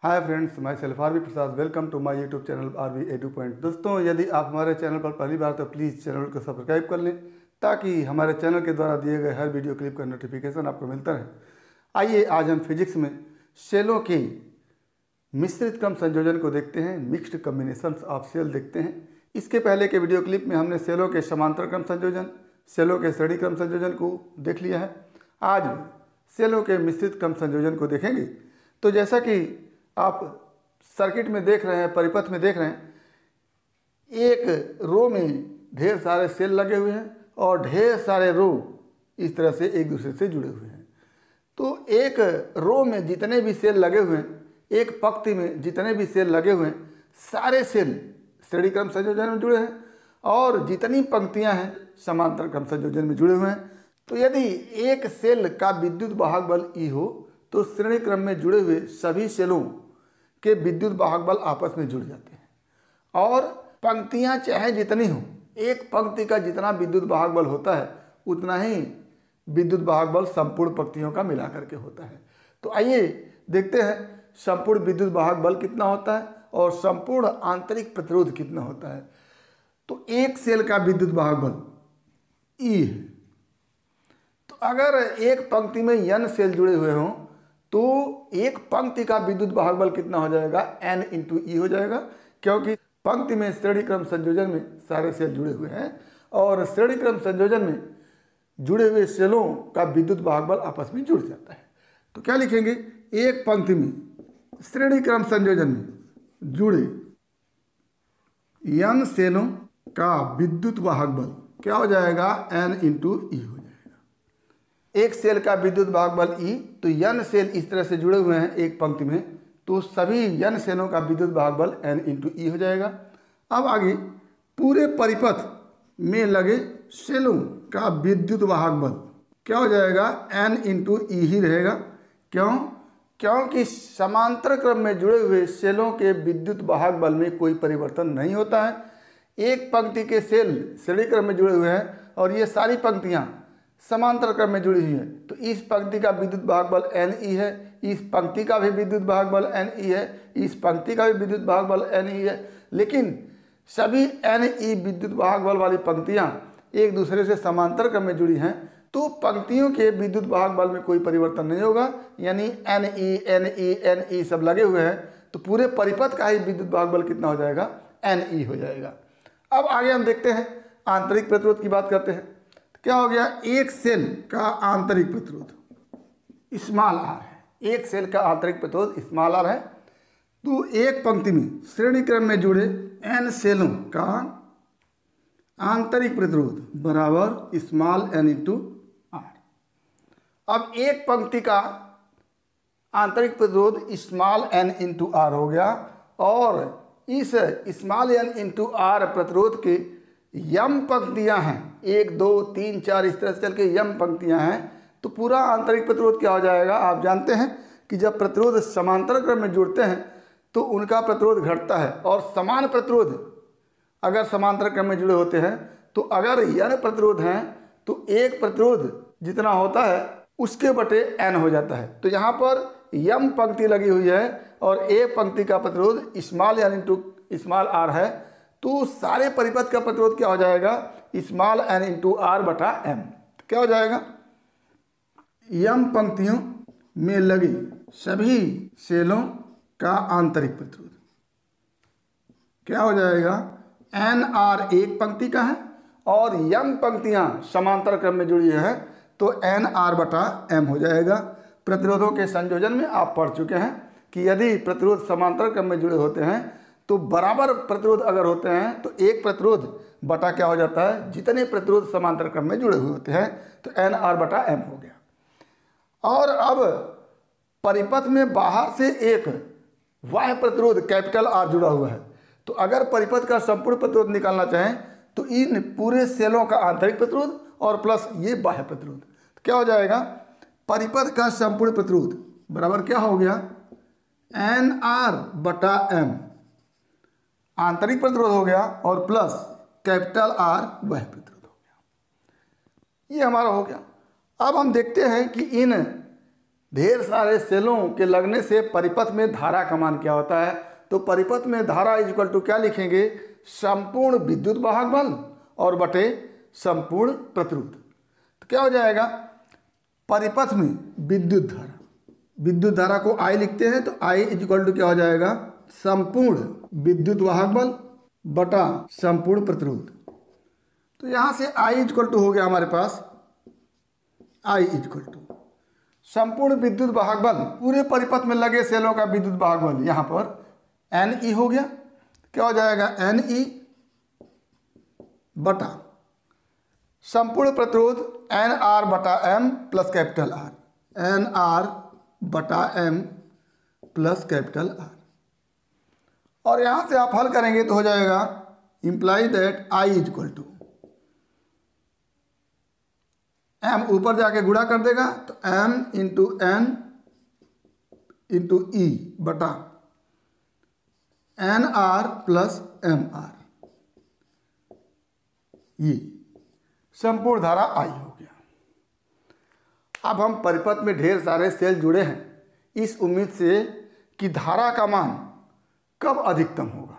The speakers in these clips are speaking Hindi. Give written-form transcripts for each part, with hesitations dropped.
Hi friends, myself R V Prasad. Welcome to my YouTube channel R V edu point. दोस्तों, यदि आप हमारे चैनल पर पहली बार तो प्लीज़ चैनल को सब्सक्राइब कर लें ताकि हमारे चैनल के द्वारा दिए गए हर वीडियो क्लिप का नोटिफिकेशन आपको मिलता रहे। आइए आज हम फिजिक्स में सेलों के मिश्रित क्रम संयोजन को देखते हैं, मिक्स्ड कम्बिनेशंस ऑफ सेल देखते हैं। इसके पहले के वीडियो क्लिप में हमने सेलों के समांतर क्रम संयोजन, सेलों के श्रेणी क्रम संयोजन को देख लिया है। आज सेलों के मिश्रित क्रम संयोजन को देखेंगे। तो जैसा कि आप सर्किट में देख रहे हैं, परिपथ में देख रहे हैं, एक रो में ढेर सारे सेल लगे हुए हैं और ढेर सारे रो इस तरह से एक दूसरे से जुड़े हुए हैं। तो एक रो में जितने भी सेल लगे हुए हैं, एक पंक्ति में जितने भी सेल लगे हुए हैं, सारे सेल श्रेणी क्रम संयोजन में जुड़े हैं और जितनी पंक्तियां हैं समांतर क्रम संयोजन में जुड़े हुए हैं। तो यदि एक सेल का विद्युत वाहक बल E हो तो श्रेणी क्रम में जुड़े हुए सभी सेलों के विद्युत वाहक बल आपस में जुड़ जाते हैं और पंक्तियां चाहे जितनी हो, एक पंक्ति का जितना विद्युत वाहक बल होता है उतना ही विद्युत वाहक बल संपूर्ण पंक्तियों का मिला करके होता है। तो आइए देखते हैं संपूर्ण विद्युत वाहक बल कितना होता है और संपूर्ण आंतरिक प्रतिरोध कितना होता है। तो एक सेल का विद्युत वाहक बल E है। तो अगर एक पंक्ति में n सेल जुड़े हुए हों तो एक पंक्ति का विद्युत वाहक बल कितना हो जाएगा, n × E हो जाएगा, क्योंकि पंक्ति में श्रेणी क्रम संयोजन में सारे सेल जुड़े हुए हैं और श्रेणी क्रम संयोजन में जुड़े हुए सेलों का विद्युत वाहक बल आपस में जुड़ जाता है। तो क्या लिखेंगे, एक पंक्ति में श्रेणी क्रम संयोजन में जुड़े n सेलों का विद्युत वाहक बल क्या हो जाएगा, n × E हो जाएगा। एक सेल का विद्युत वाहक बल E, तो n सेल इस तरह से जुड़े हुए हैं एक पंक्ति में, तो सभी n सेलों का विद्युत वाहक बल n × E हो जाएगा। अब आगे पूरे परिपथ में लगे सेलों का विद्युत वाहक बल क्या हो जाएगा, n × E ही रहेगा। क्यों? क्योंकि समांतर क्रम में जुड़े हुए सेलों के विद्युत वाहक बल में कोई परिवर्तन नहीं होता है। एक पंक्ति के सेल श्रेणी क्रम में जुड़े हुए हैं और ये सारी पंक्तियां समांतर क्रम में जुड़ी हुई है, तो इस पंक्ति का विद्युत वाहक बल NE है, इस पंक्ति का भी विद्युत वाहक बल NE है, इस पंक्ति का भी विद्युत वाहक बल NE है। लेकिन सभी NE विद्युत वाहक बल वाली पंक्तियां एक दूसरे से समांतर क्रम में जुड़ी हैं, तो पंक्तियों के विद्युत वाहक बल में कोई परिवर्तन नहीं होगा, यानी NE NE NE सब लगे हुए हैं, तो पूरे परिपथ का ही विद्युत वाहक बल कितना हो जाएगा, NE हो जाएगा। अब आगे हम देखते हैं आंतरिक प्रतिरोध की बात करते हैं। क्या हो गया, एक सेल का आंतरिक प्रतिरोध स्मॉल r है। एक सेल का आंतरिक प्रतिरोध स्मॉल r है। तो एक पंक्ति में श्रेणी क्रम में जुड़े n सेलों का आंतरिक प्रतिरोध बराबर स्मॉल n × r। अब एक पंक्ति का आंतरिक प्रतिरोध स्मॉल n × r हो गया और इस स्मॉल n × r प्रतिरोध के यम पंक्तियां हैं, 1 2 3 4 इस तरह से चल के यम पंक्तियां हैं, तो पूरा आंतरिक प्रतिरोध क्या हो जाएगा। आप जानते हैं कि जब प्रतिरोध समांतर क्रम में जुड़ते हैं तो उनका प्रतिरोध घटता है और समान प्रतिरोध अगर समांतर क्रम में जुड़े होते हैं तो अगर n प्रतिरोध हैं तो एक प्रतिरोध जितना होता है उसके बटे n हो जाता है। तो यहाँ पर यम पंक्ति लगी हुई है और एक पंक्ति का प्रतिरोध स्मॉल n × स्मॉल r है, तो सारे परिपथ का प्रतिरोध क्या हो जाएगा, स्मॉल n × r बटा m। क्या हो जाएगा, यम पंक्तियों में लगी सभी सेलों का आंतरिक प्रतिरोध क्या हो जाएगा, nr एक पंक्ति का है और यम पंक्तियां समांतर क्रम में जुड़ी है तो nr बटा m हो जाएगा। प्रतिरोधों के संयोजन में आप पढ़ चुके हैं कि यदि प्रतिरोध समांतर क्रम में जुड़े होते हैं तो बराबर प्रतिरोध अगर होते हैं तो एक प्रतिरोध बटा क्या हो जाता है, जितने प्रतिरोध समांतर क्रम में जुड़े हुए होते हैं, तो nr बटा m हो गया। और अब परिपथ में बाहर से एक बाह्य प्रतिरोध कैपिटल R जुड़ा हुआ है, तो अगर परिपथ का संपूर्ण प्रतिरोध निकालना चाहें तो इन पूरे सेलों का आंतरिक प्रतिरोध और प्लस ये बाह्य प्रतिरोध, तो क्या हो जाएगा, परिपथ का संपूर्ण प्रतिरोध बराबर क्या हो गया, NR/M आंतरिक प्रतिरोध हो गया और प्लस कैपिटल R बाह्य प्रतिरोध हो गया। ये हमारा हो गया। अब हम देखते हैं कि इन ढेर सारे सेलों के लगने से परिपथ में धारा का मान क्या होता है। तो परिपथ में धारा इक्वल टू क्या लिखेंगे, संपूर्ण विद्युत वाहक बल और बटे संपूर्ण प्रतिरोध। तो क्या हो जाएगा, परिपथ में विद्युत धारा को I लिखते हैं तो I इक्वल टू क्या हो जाएगा, संपूर्ण विद्युत वाहक बल बटा संपूर्ण प्रतिरोध। तो यहां से I इक्वल टू हो गया हमारे पास, I इक्वल टू संपूर्ण विद्युत वाहक बल, पूरे परिपथ में लगे सेलों का विद्युत वाहक बल यहां पर NE हो गया। क्या हो जाएगा, NE बटा संपूर्ण प्रतिरोध NR/M plus capital R, NR/M plus capital R। और यहां से आप हल करेंगे तो हो जाएगा imply that I equal to M ऊपर जाके गुणा कर देगा तो M into N into E बटा NR प्लस MR, ये संपूर्ण धारा I हो गया। अब हम परिपथ में ढेर सारे सेल जुड़े हैं इस उम्मीद से कि धारा का मान कब अधिकतम होगा।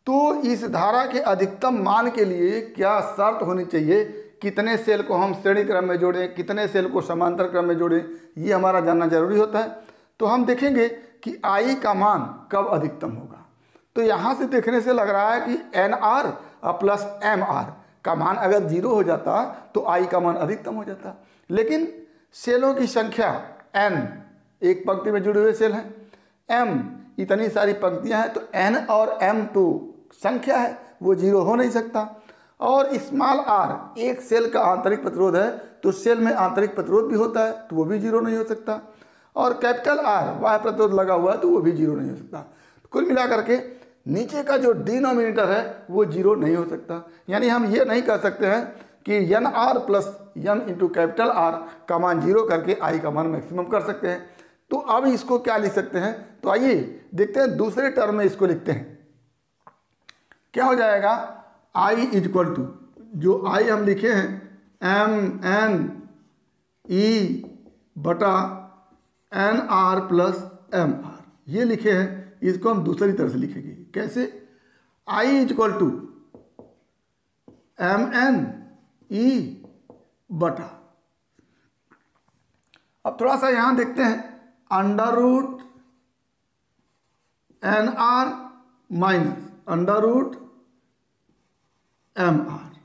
तो इस धारा के अधिकतम मान के लिए क्या शर्त होनी चाहिए, कितने सेल को हम श्रेणी क्रम में जोड़ें, कितने सेल को समांतर क्रम में जोड़ें, ये हमारा जानना जरूरी होता है। तो हम देखेंगे कि I का मान कब अधिकतम होगा। तो यहाँ से देखने से लग रहा है कि NR प्लस MR का मान अगर 0 हो जाता तो I का मान अधिकतम हो जाता। लेकिन सेलों की संख्या N, एक पंक्ति में जुड़े हुए सेल हैं, M इतनी सारी पंक्तियां हैं, तो N और M तो संख्या है, वो 0 हो नहीं सकता। और स्मॉल r एक सेल का आंतरिक प्रतिरोध है, तो सेल में आंतरिक प्रतिरोध भी होता है तो वो भी 0 नहीं हो सकता। और कैपिटल R बाह्य प्रतिरोध लगा हुआ है तो वो भी 0 नहीं हो सकता। कुल मिलाकर के नीचे का जो डिनोमिनेटर है वो 0 नहीं हो सकता। यानी हम ये नहीं कह सकते हैं कि NR plus M into capital R का मान 0 करके I का मान मैक्सिमम कर सकते हैं। तो अब इसको क्या लिख सकते हैं, तो आइए देखते हैं दूसरे टर्म में इसको लिखते हैं। क्या हो जाएगा, I इक्वल टू जो I हम लिखे हैं MNE बटा NR प्लस MR, ये लिखे हैं। इसको हम दूसरी तरह से लिखेंगे, कैसे, I इक्वल टू MNE बटा, अब थोड़ा सा यहां देखते हैं, under root NR minus under root MR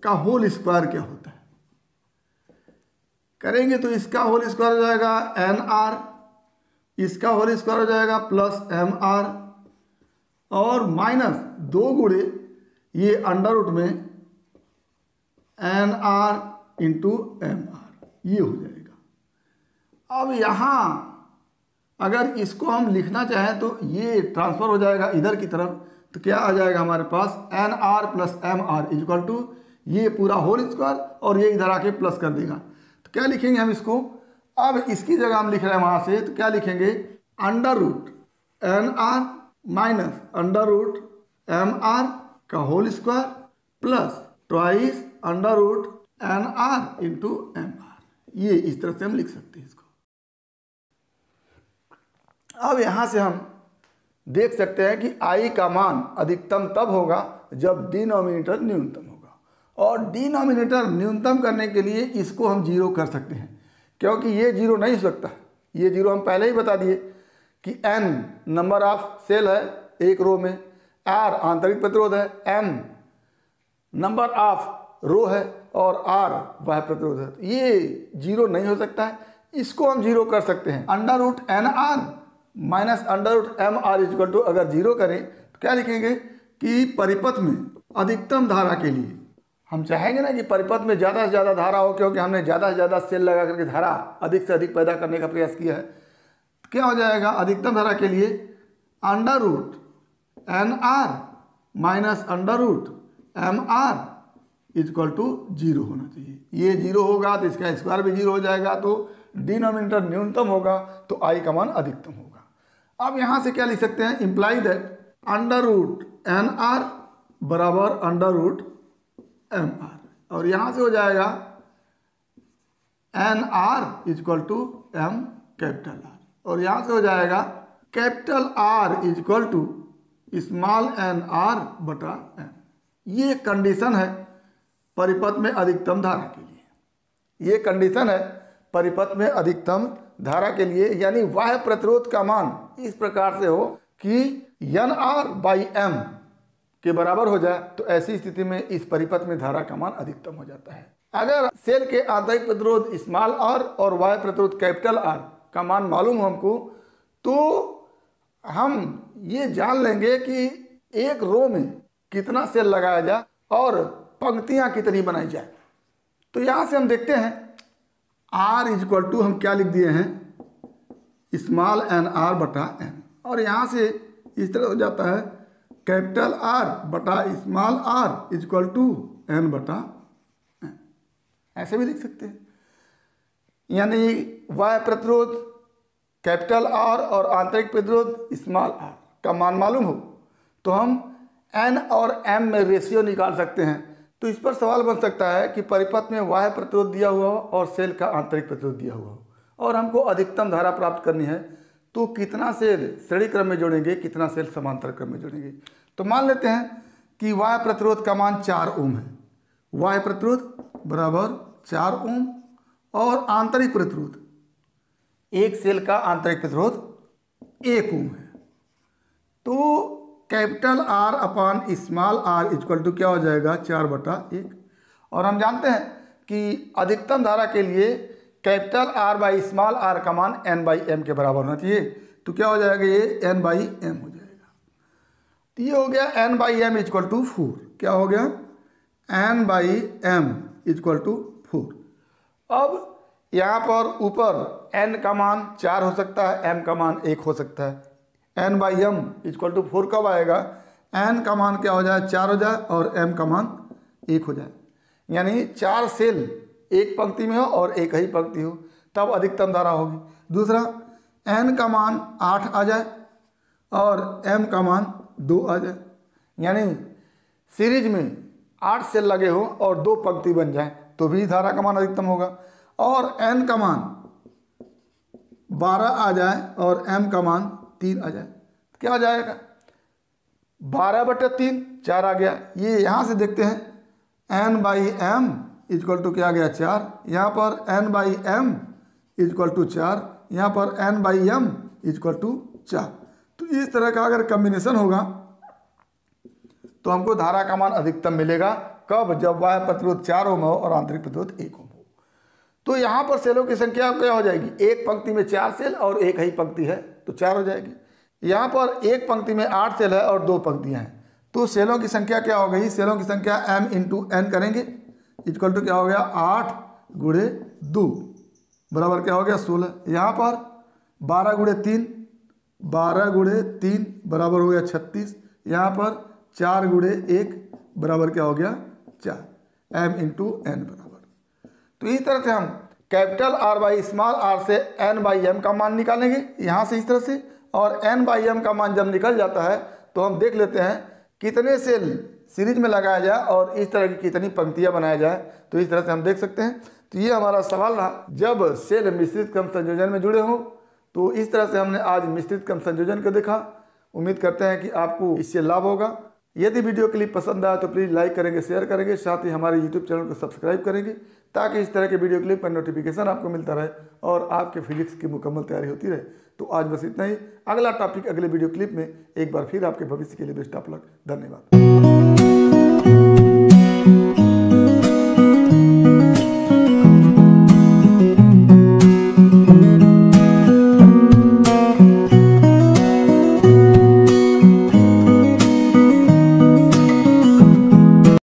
का होल स्क्वायर क्या होता है करेंगे तो इसका होल स्क्वायर हो जाएगा NR, इसका होल स्क्वायर हो जाएगा प्लस MR और माइनस 2 गुणे ये अंडर रूट में NR इंटू MR, ये हो जाएगा। अब यहाँ अगर इसको हम लिखना चाहें तो ये ट्रांसफर हो जाएगा इधर की तरफ, तो क्या आ जाएगा हमारे पास NR plus MR equal to ये पूरा होल स्क्वायर और ये इधर आके प्लस कर देगा। तो क्या लिखेंगे हम इसको, अब इसकी जगह हम लिख रहे हैं वहां से, तो क्या लिखेंगे, under root NR minus under root MR का whole square plus twice under root NR into MR, ये इस तरह से हम लिख सकते हैं इसको। अब यहां से हम देख सकते हैं कि I का मान अधिकतम तब होगा जब डिनोमिनेटर न्यूनतम होगा, और डिनोमिनेटर न्यूनतम करने के लिए इसको हम 0 कर सकते हैं, क्योंकि ये 0 नहीं हो सकता। ये 0 हम पहले ही बता दिए कि N नंबर ऑफ सेल है एक रो में, R आंतरिक प्रतिरोध है, M नंबर ऑफ रो है और R बाह्य प्रतिरोध है। ये 0 नहीं हो सकता है, इसको हम 0 कर सकते हैं। Under root NR minus under root MR equal to अगर 0 करें तो क्या लिखेंगे कि परिपथ में अधिकतम धारा के लिए हम चाहेंगे ना कि परिपथ में ज़्यादा से ज़्यादा धारा हो, क्योंकि हमने ज़्यादा से ज़्यादा सेल लगा करके धारा अधिक से अधिक पैदा करने का प्रयास किया है। क्या हो जाएगा, अधिकतम धारा के लिए under root NR minus under root M R equal to 0 होना चाहिए। ये 0 होगा तो इसका स्क्वायर भी 0 हो जाएगा, तो डिनोमिनेटर न्यूनतम होगा तो आई का मान अधिकतम होगा। अब यहाँ से क्या लिख सकते हैं, imply that under root N R बराबर अंडर रूट एम आर, और यहाँ से हो जाएगा N R equal to M capital R, और यहाँ से हो जाएगा capital R equal to small N R बटा एम। ये कंडीशन है परिपथ में अधिकतम धारा के लिए, ये कंडीशन है परिपथ में अधिकतम धारा के लिए, यानी बाह्य प्रतिरोध का मान इस प्रकार से हो कि एन आर बाई एम के बराबर हो जाए, तो ऐसी स्थिति में इस परिपथ में धारा का मान अधिकतम हो जाता है। अगर सेल के आंतरिक प्रतिरोध स्मॉल आर और बाह्य प्रतिरोध कैपिटल आर का मान मालूम हो हमको, तो हम ये जान लेंगे कि एक रो में कितना सेल लगाया जाए और पंक्तियां कितनी बनाई जाए। तो यहाँ से हम देखते हैं R इक्वल टू हम क्या लिख दिए हैं, स्मॉल एन आर बटा एन, और यहाँ से इस तरह हो जाता है कैपिटल आर बटा small R equal to N बटा एन, ऐसे भी लिख सकते हैं। यानी बाह्य प्रतिरोध कैपिटल आर और आंतरिक प्रतिरोध स्मॉल आर का मान मालूम हो तो हम एन और एम में रेशियो निकाल सकते हैं। तो इस पर सवाल बन सकता है कि परिपथ में बाह्य प्रतिरोध दिया हुआ हो और सेल का आंतरिक प्रतिरोध दिया हुआ हो और हमको अधिकतम धारा प्राप्त करनी है, तो कितना सेल श्रेणी क्रम में जोड़ेंगे, कितना सेल समांतर क्रम में जोड़ेंगे। तो मान लेते हैं कि बाह्य प्रतिरोध का मान 4 ओम है, बाह्य प्रतिरोध बराबर 4 ओम, और आंतरिक प्रतिरोध एक सेल का आंतरिक प्रतिरोध 1 ओम है। तो capital R upon small R equal to क्या हो जाएगा, 4/1, और हम जानते हैं कि अधिकतम धारा के लिए capital R by small R का मान एन बाई एम के बराबर होना चाहिए। तो क्या हो जाएगा, ये एन बाई एम हो जाएगा। तो ये हो गया N by M equal to 4, क्या हो गया, N by M equal to 4। अब यहाँ पर ऊपर एन का मान 4 हो सकता है, एम का मान 1 हो सकता है। N by M equal to 4 कब आएगा, एन का मान क्या हो जाए, 4 हो जाए, और एम का मान 1 हो जाए, यानी 4 सेल एक पंक्ति में हो और एक ही पंक्ति हो, तब अधिकतम धारा होगी। दूसरा, एन का मान 8 आ जाए और एम का मान 2 आ जाए, यानी सीरीज में 8 सेल लगे हो और 2 पंक्ति बन जाए तो भी धारा का मान अधिकतम होगा। और एन का मान 12 आ जाए और एम का मान 3 आ जाए, क्या आ जाएगा, 12/3, 4 आ गया। ये यहाँ से देखते हैं N by M equal to क्या आ गया, 4, यहाँ पर N by M equal to 4, यहाँ पर N by M equal to 4। तो इस तरह का अगर कम्बिनेशन होगा तो हमको धारा का मान अधिकतम मिलेगा। कब, जब बाह्य प्रतिरोध 4 ओम हो और आंतरिक प्रतिरोध 1 ओम हो। तो यहाँ पर सेलों की संख्या क्या हो जाएगी, एक पंक्ति में 4 सेल और एक ही पंक्ति है तो 4 हो जाएगी। यहाँ पर एक पंक्ति में 8 सेल है और 2 पंक्तियाँ हैं, तो सेलों की संख्या क्या हो गई, सेलों की संख्या m इंटू एन करेंगे इक्वल टू क्या हो गया, 8 गुणे 2 बराबर क्या हो गया, 16। यहाँ पर 12 गुणे 3, 12 गुणे 3 बराबर हो गया 36। यहाँ पर 4 गुणे 1 बराबर क्या हो गया, 4, m इंटू एन बराबर। तो इस तरह से हम capital R by small R से एन बाई एम का मान निकालेंगे यहाँ से इस तरह से, और एन बाई एम का मान जब निकल जाता है तो हम देख लेते हैं कितने सेल सीरीज में लगाया जाए और इस तरह की कितनी पंक्तियाँ बनाया जाए। तो इस तरह से हम देख सकते हैं। तो ये हमारा सवाल रहा, जब सेल मिश्रित क्रम संयोजन में जुड़े हों। तो इस तरह से हमने आज मिश्रित क्रम संयोजन को देखा। उम्मीद करते हैं कि आपको इससे लाभ होगा। यदि वीडियो क्लिप पसंद आया तो प्लीज़ लाइक करेंगे, शेयर करेंगे, साथ ही हमारे यूट्यूब चैनल को सब्सक्राइब करेंगे ताकि इस तरह के वीडियो क्लिप का नोटिफिकेशन आपको मिलता रहे और आपके फिजिक्स की मुकम्मल तैयारी होती रहे। तो आज बस इतना ही। अगला टॉपिक अगले वीडियो क्लिप में एक बार फिर आपके भविष्य के लिए बेस्ट ऑफ लक। धन्यवाद।